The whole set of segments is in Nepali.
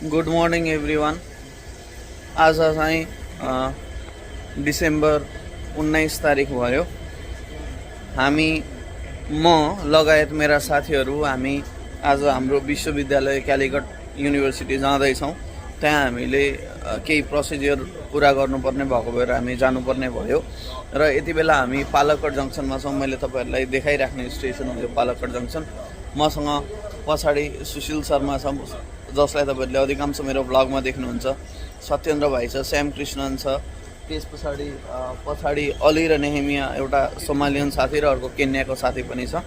Good morning everyone. आज चाहिँ डिसेम्बर 19 तारिक भयो। हामी म लगायत मेरा साथीहरू हामी आज हाम्रो विश्वविद्यालय क्यालिकट युनिभर्सिटी जाँदैछौँ। त्यहाँ हामीले केही प्रोसिजर पुरा गर्नुपर्ने भएको भएर हामी जानुपर्ने भयो र यति बेला हामी पालकड जङ्सनमा छौँ। मैले तपाईँहरूलाई देखाइराख्ने स्टेसन हो यो पालकड जङ्सन। मसँग पछाडि सुशील शर्मा छ, जसलाई तपाईँहरूले अधिकांश मेरो ब्लगमा देख्नुहुन्छ। सत्येन्द्र भाइ छ, श्याम कृष्णन छ, त्यस पछाडि अली र नेहेमिया एउटा सोमालियन साथी र अर्को केन्याको साथी पनि छ।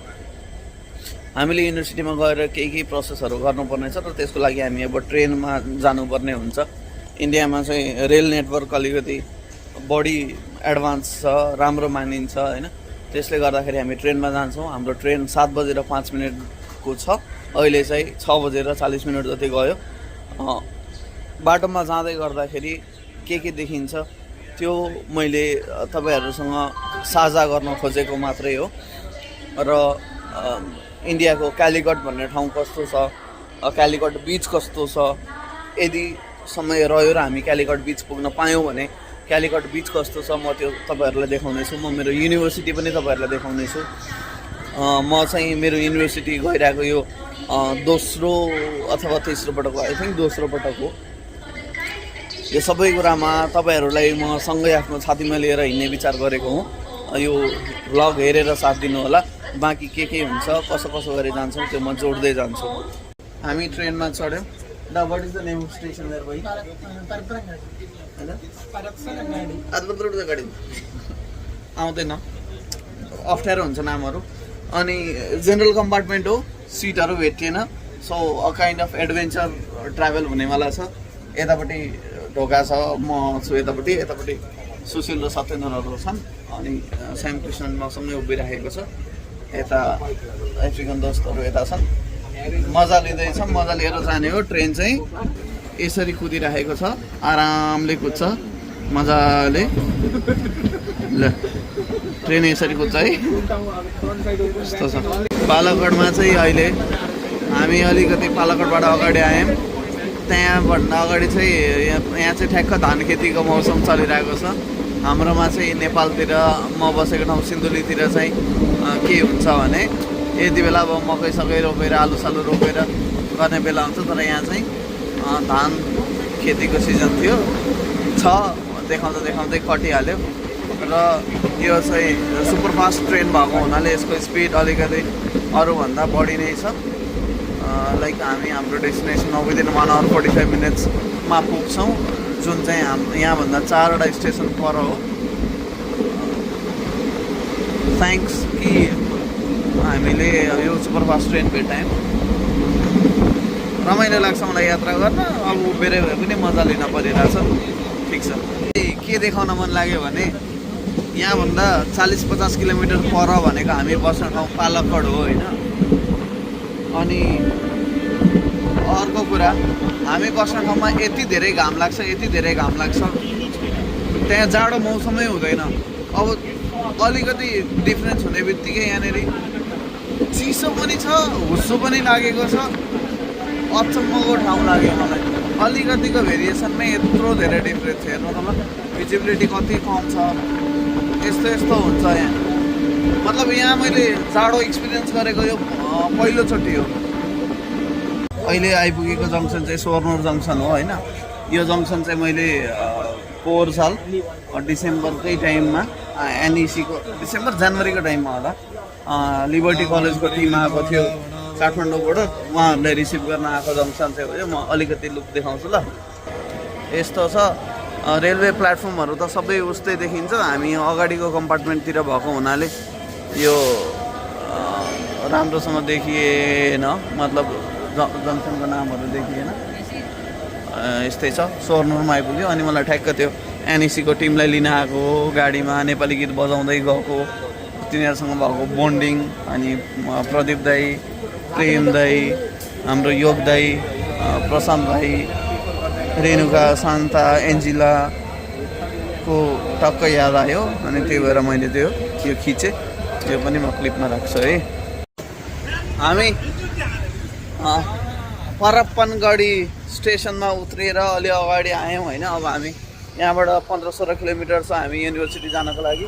हामीले युनिभर्सिटीमा गएर केही प्रोसेसहरू गर्नुपर्ने छ र त्यसको लागि हामी अब ट्रेनमा जानुपर्ने हुन्छ। इन्डियामा चाहिँ रेल नेटवर्क अलिकति बढी एडभान्स छ, राम्रो मानिन्छ होइन। त्यसले गर्दाखेरि हामी ट्रेनमा जान्छौँ। हाम्रो ट्रेन 7:05 छ। अहिले चाहिँ 6:40 जति गयो। बाटोमा जाँदै गर्दाखेरि के देखिन्छ त्यो मैले तपाईँहरूसँग साझा गर्न खोजेको मात्रै हो। र इन्डियाको क्यालिकट भन्ने ठाउँ कस्तो छ, क्यालिकट बिच कस्तो छ, यदि समय रह्यो र हामी क्यालिकट बिच पुग्न पायौँ भने क्यालिकट बिच कस्तो छ म त्यो तपाईँहरूलाई देखाउनेछु। म मेरो युनिभर्सिटी पनि तपाईँहरूलाई देखाउनेछु। म चाहिँ मेरो युनिभर्सिटी गइरहेको यो दोस्रो अथवा तेस्रो पटक हो, आई थिङ्क दोस्रो पटक हो। यो सबै कुरामा तपाईँहरूलाई म सँगै आफ्नो छातीमा लिएर हिँड्ने विचार गरेको हुँ। यो भ्लग हेरेर साथ दिनु होला। बाँकी के हुन्छ, कसो गरी जान्छौँ त्यो म जोड्दै जान्छु। हामी ट्रेनमा चढ्यौँ। What is the name of station there भाइ? गाडी आउँदैन, अप्ठ्यारो हुन्छ नामहरू। अनि जेनरल कम्पार्टमेन्ट हो, सिटहरू भेटिएन। So a kind of adventure travel हुनेवाला छ। यतापट्टि ढोका छ, म छु यतापट्टि सुशील र सत्येन्द्रहरू छन्। अनि श्याम कृष्णन मसँगै उभिराखेको छ। यता अफ्रिकन दोस्तहरू यता छन्। मजा लिँदैछ, मजा लिएर जाने हो। ट्रेन चाहिँ यसरी कुदिराखेको छ, आरामले कुद्छ मजाले। ल ट्रेन यसरी कुद्छ है, यस्तो छ। पालकडमा चाहिँ अहिले हामी अलिकति पालकडबाट अगाडि आयौँ। त्यहाँभन्दा अगाडि चाहिँ यहाँ चाहिँ ठ्याक्क धान खेतीको मौसम चलिरहेको छ। हाम्रोमा चाहिँ नेपालतिर म बसेको ठाउँ सिन्धुलीतिर चाहिँ के हुन्छ भने यति बेला अब मकै रोपेर आलुसालु रोपेर गर्ने बेला हुन्छ। तर यहाँ चाहिँ धान खेतीको सिजन थियो, देखाउँदै कटिहाल्यो। र यो चाहिँ सुपरफास्ट ट्रेन भएको हुनाले यसको स्पिड अलिकति अरूभन्दा बढी नै छ। लाइक हामी हाम्रो डेस्टिनेसन विदिन 1 hour 45 minutesमा पुग्छौँ, जुन चाहिँ यहाँभन्दा 4वटा स्टेसन पर हो। थ्याङ्क्स कि हामीले यो सुपरफास्ट ट्रेन भेटायौँ। रमाइलो लाग्छ मलाई यात्रा गर्न। अब उभिएर भए पनि मजा लिन परिरहेछ। ठिक छ। के देखाउन मन लाग्यो भने यहाँभन्दा 40-50 किलोमिटर पर भनेको हामी बस्ने ठाउँ पालकड हो होइन। अनि अर्को कुरा, हामी बस्ने ठाउँमा यति धेरै घाम लाग्छ। त्यहाँ जाडो मौसमै हुँदैन। अब अलिकति डिफ्रेन्स हुने बित्तिकै यहाँनिर चिसो पनि छ, हुस्सो पनि लागेको छ। अचम्मको ठाउँ लाग्यो मलाई। अलिकतिको भेरिएसनमै यत्रो धेरै डिफ्रेन्स छ। हेर्नु त, भिजिबिलिटी कति कम छ। यस्तो हुन्छ यहाँ। मतलब यहाँ मैले जाडो एक्सपिरियन्स गरेको यो पहिलोचोटि हो। अहिले आइपुगेको जङ्सन चाहिँ स्वर्णुर जङ्सन हो होइन। यो जङ्सन चाहिँ मैले पोहोर साल डिसेम्बरकै टाइममा एनइसीको डिसेम्बर जनवरीको टाइममा होला, लिबर्टी कलेजको टिम आएको थियो काठमाडौँबाट। उहाँहरूलाई रिसिभ गर्न आएको जङ्सन चाहिँ हो यो। म अलिकति लुक देखाउँछु ल। यस्तो छ। रेलवे प्लेटफर्महरू त सबै उस्तै देखिन्छ। हामी अगाडिको कम्पार्टमेन्टतिर भएको हुनाले यो राम्रोसँग देखिएन, मतलब जङ्सनको नामहरू देखिएन। यस्तै छ। स्वर्णुरमा आइपुग्यो। अनि मलाई ठ्याक्क त्यो एनइसीको टिमलाई लिन आएको गाडीमा नेपाली गीत बजाउँदै गएको, तिनीहरूसँग भएको बोन्डिङ। अनि प्रदीप दाई, प्रेम दाई, हाम्रो योग दाई, प्रशान्त भाइ, रेणुका, शान्ता, एन्जिलाको टक्क याद आयो। अनि त्यही भएर मैले यो खिचेँ। यो पनि म क्लिपमा राख्छु है। हामी परप्पनगढी स्टेसनमा उत्रेर अलि अगाडि आयौँ होइन। अब हामी यहाँबाट 15-16 किलोमिटर छ हामी युनिभर्सिटी जानको लागि।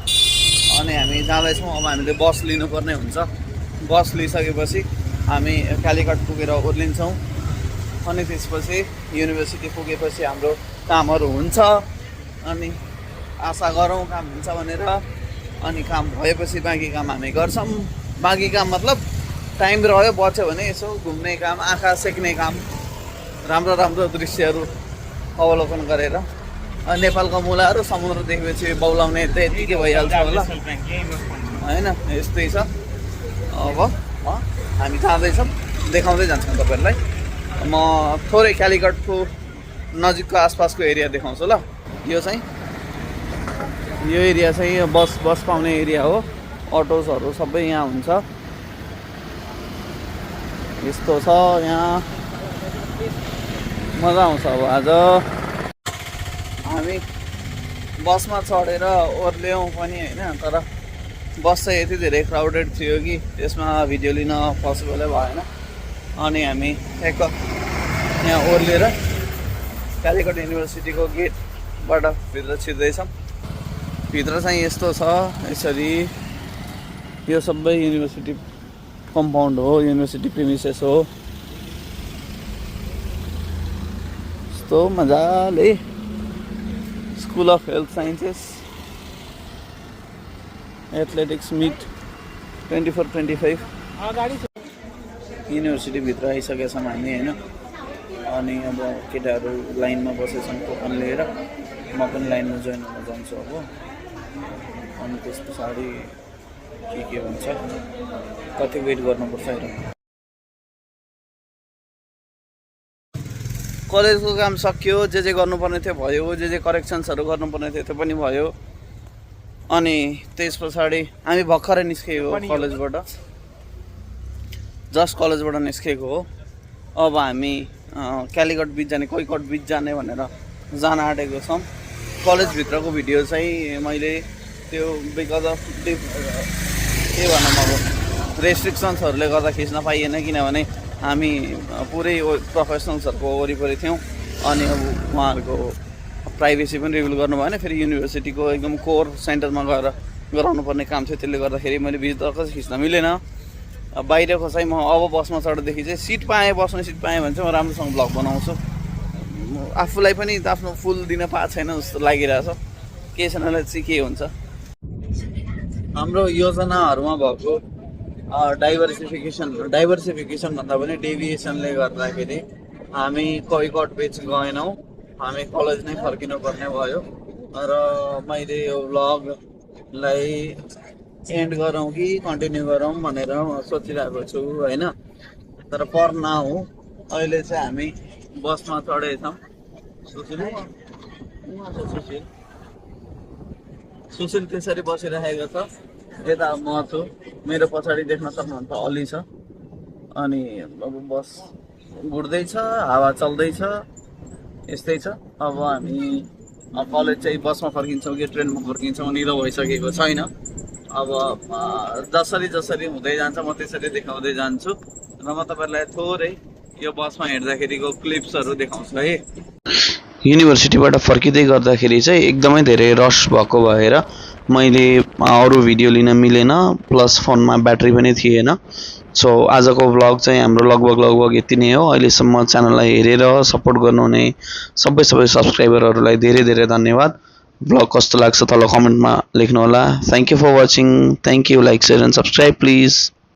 अनि हामी जाँदैछौँ। अब हामीले बस लिनुपर्ने हुन्छ। बस लिइसकेपछि हामी कालीघाट पुगेर ओर्लिन्छौँ। अनि त्यसपछि युनिभर्सिटी पुगेपछि हाम्रो कामहरू हुन्छ। अनि आशा गरौँ काम हुन्छ भनेर। अनि काम भएपछि बाँकी काम हामी गर्छौँ। बाँकी काम मतलब टाइम रह्यो बच्यो भने यसो घुम्ने काम, आँखा सेक्ने काम, राम्रो राम्रो दृश्यहरू अवलोकन गरेर। नेपालको मुलाहरू समुद्र देखेपछि बौलाउने त्यतिकै भइहाल्छ होला होइन। यस्तै छ। अब हामी जाँदैछौँ, देखाउँदै जान्छौँ तपाईँहरूलाई। म थोरै कालीघाटको नजिकको आसपासको एरिया देखाउँछु ल। यो एरिया चाहिँ बस पाउने एरिया हो। अटोजहरू सबै यहाँ हुन्छ। यस्तो छ यहाँ, मजा आउँछ। अब आज हामी बसमा चढेर ओर्ल्यौँ पनि होइन, तर बस चाहिँ यति धेरै क्राउडेड थियो कि त्यसमा भिडियो लिन पोसिबलै भएन। अनि हामी ठ्याक्क यहाँ ओर्लिएर कालीघाट युनिभर्सिटीको गेटबाट भित्र छिर्दैछौँ। भित्र चाहिँ यस्तो छ, यसरी यो सबै युनिभर्सिटी कम्पाउन्ड हो, युनिभर्सिटी प्रिमिसेस हो। यस्तो मजाले school of health sciences athletics meet 24-25 युनिभर्सिटीभित्र आइसकेका छौँ हामी होइन। अनि अब केटाहरू लाइनमा बसेछौँ टोकन लिएर। म पनि लाइनमा जोइन हुन जान्छु अब। अनि त्यस पछाडि के भन्छ, कति वेट गर्नुपर्छ हेरौँ। कलेजको काम सकियो, जे गर्नुपर्ने थियो भयो, जे करेक्सन्सहरू गर्नुपर्ने थियो त्यो पनि भयो। अनि त्यस पछाडि हामी भर्खरै निस्केको हो कलेजबाट, जस्ट कलेजबाट निस्केको हो। अब हामी कालीघाट बिच जाने, कोइकोट बिच जाने भनेर जान आँटेको छौँ। कलेजभित्रको भिडियो चाहिँ मैले त्यो बिकज अफ के भनौँ अब रेस्ट्रिक्सन्सहरूले गर्दा खिच्न पाइएन, किनभने हामी पुरै प्रोफेसनल्सहरूको वरिपरि थियौँ। अनि अब उहाँहरूको प्राइभेसी पनि रिभिल गर्नु भएन। फेरि युनिभर्सिटीको एकदम कोर सेन्टरमा गएर गराउनु पर्ने काम थियो, त्यसले गर्दाखेरि मैले भित्रको चाहिँ खिच्न मिलेन। बाहिरको चाहिँ म अब बसमा चढ्दादेखि चाहिँ सिट पाएँ, बस्ने सिट पाएँ भने चाहिँ म राम्रोसँग ब्लग बनाउँछु। आफूलाई पनि आफ्नो फुल दिन पाएको छैन जस्तो लागिरहेछ। के छैन चाहिँ के हुन्छ। हाम्रो योजनाहरूमा भएको डाइभर्सिफिकेसन भन्दा पनि डेभिएसनले गर्दाखेरि हामी कोइकोट बिच गएनौँ। हामी कलेज नै फर्किनु पर्ने भयो। र मैले यो व्लगलाई एन्ड गरौँ कि कन्टिन्यू गरौँ भनेर सोचिरहेको छु होइन। तर पर नाउ अहिले चाहिँ हामी बसमा चढेछौँ। सुशील त्यसरी बसिरहेको छ। यता म छु, मेरो पछाडि देख्न सक्नुहुन्छ अली छ। अनि अब बस घुर्दैछ, हावा चल्दैछ, यस्तै छ। अब हामी कलेज चाहिँ बसमा फर्किन्छौँ कि ट्रेनमा फर्किन्छौँ निलो भइसकेको छैन। अब जसरी हुँदै जान्छ म त्यसरी देखाउँदै जान्छु। र म तपाईँहरूलाई थोरै यो बसमा हिँड्दाखेरिको क्लिप्सहरू देखाउँछु है। युनिभर्सिटीबाट फर्किँदै गर्दाखेरि चाहिँ एकदमै धेरै रस भएको भएर मैले अरू भिडियो लिन मिलेन, प्लस फोनमा ब्याट्री पनि थिएन। सो आजको भ्लग चाहिँ हाम्रो लगभग यति नै हो। अहिलेसम्म च्यानललाई हेरेर सपोर्ट गर्नुहुने सबै सब्सक्राइबरहरूलाई धेरै धेरै धन्यवाद। भ्लग कस्तो लाग्छ तल कमेन्टमा लेख्नुहोला। Thank you for watching. Thank you. Like, share and subscribe please.